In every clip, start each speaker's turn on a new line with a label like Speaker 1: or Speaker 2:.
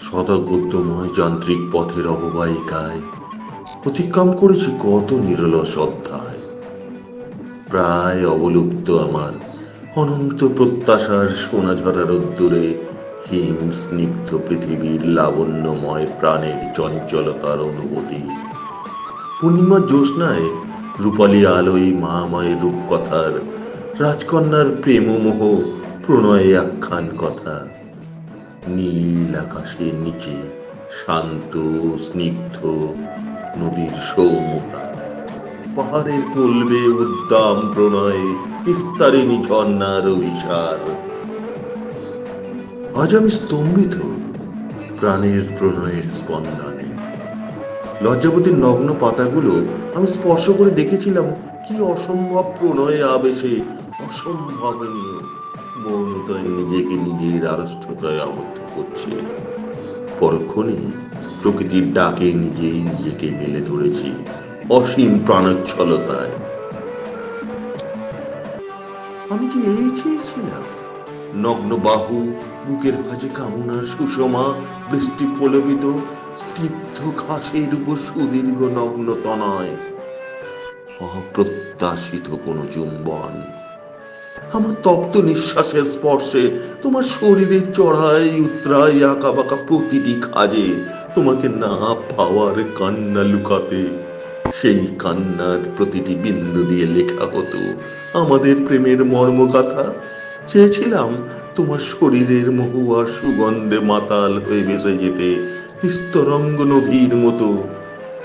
Speaker 1: শতগদ্যময় যান্ত্রিক পথের অববাহিকায় অতিক্রম করেছি কত নিরলস অধ্যায়। প্রায় অবলুপ্ত আমার অনন্ত প্রত্যাশার সোনাঝরা রোদ্দুরে হিম স্নিগ্ধ পৃথিবীর লাবণ্যময় প্রাণের চঞ্চলতার অনুভূতি। পূর্ণিমার জ্যোৎস্নায় রূপালী আলোয় মায়ের রূপকথার রাজকন্যার প্রেমমোহ প্রণয়ে আখ্যান কথা। নীল আকাশের নিচে শান্ত স্নিগ্ধ নদীর সৌম্যতা, পাহাড়ের কোলবে উদ্দাম প্রণয়ে নিস্তারিণী ঝর্ণার অভিসার। আজ আমি স্তম্ভিত প্রাণের প্রণয়ের স্পন্দনে। লজ্জাবতীর নগ্ন পাতাগুলো আমি স্পর্শ করে দেখেছিলাম কি অসম্ভব প্রণয়ে আবেশে অসম্ভাবনীয় মৌনতায় নিজেকে নিজের আড়ষ্টতায় আবদ্ধ করছে। পরক্ষণে প্রকৃতির ডাকে নিজেই নিজেকে মেলে ধরেছি অসীম প্রাণোচ্ছলতায়। আমি কি এই চেয়েছিলাম? নগ্ন বাহু, বুকের ভাঁজে কামনার সুষমা, বৃষ্টি পলবিত স্নিগ্ধ ঘাসের উপর সুদীর্ঘ নগ্ন তনয়, অপ্রত্যাশিত কোনো চুম্বন। আমার তপ্ত নিঃশ্বাসের স্পর্শে তোমার শরীরের চড়াই উতরাই আঁকা বাঁকা প্রতিটি কাজে তোমাকে না পাওয়ার কান্না লুকাতে। সেই কান্নার প্রতিটি বিন্দু দিয়ে লেখা হতো আমাদের প্রেমের মর্মগাথা। চেয়েছিলাম তোমার শরীরের মহুয়ার সুগন্ধে মাতাল হয়ে ভেসে যেতে নিস্তরঙ্গ নদীর মতো,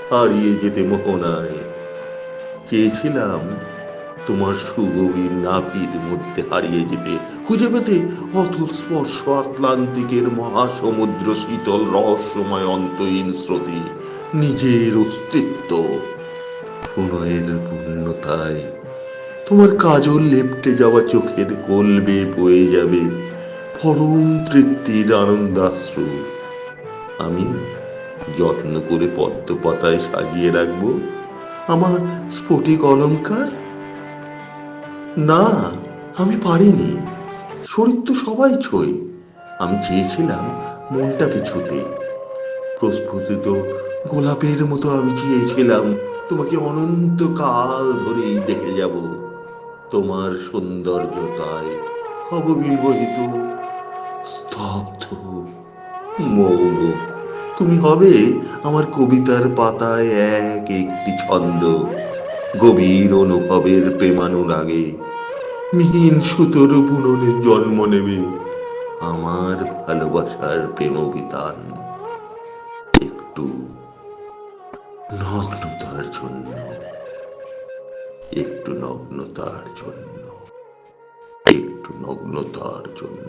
Speaker 1: হারিয়ে যেতে মোহনায়। চেয়েছিলাম তোমার সুগভীর নাভির মধ্যে হারিয়ে যেতে, খুঁজে পেতে অতুল স্পর্শ আটলান্টিকের মহাসমুদ্র শীতল রহস্যময় অন্তহীন স্রোতে নিজের অস্তিত্ব। প্রণয়ের পূর্ণতায় তোমার কাজল লেপ্টে যাওয়া চোখের কোল বেয়ে বয়ে যাবে পরম তৃপ্তির আনন্দাশ্রু। আমি যত্ন করে পদ্ম পাতায় সাজিয়ে রাখবো আমার স্ফটিক অলংকার। না, আমি পারিনি। শরীর তো সবাই ছোঁয়, আমি চেয়েছিলাম মনটাকে ছুতে। প্রস্ফুটিত গোলাপের মতো আমি চেয়েছিলাম তোমাকে অনন্তকাল ধরেই দেখে যাব। তোমার সৌন্দর্যতায় হব বিমোহিত, স্তব্ধ, মৌন। তুমি হবে আমার কবিতার পাতায় এক একটি ছন্দ, গভীর অনুভবের প্রেমানুরাগে মিহিন সুতোর বুননে জন্ম নেবে আমার ভালোবাসার প্রেমবিতান। একটু নগ্নতার জন্য, একটু নগ্নতার জন্য, একটু নগ্নতার জন্য।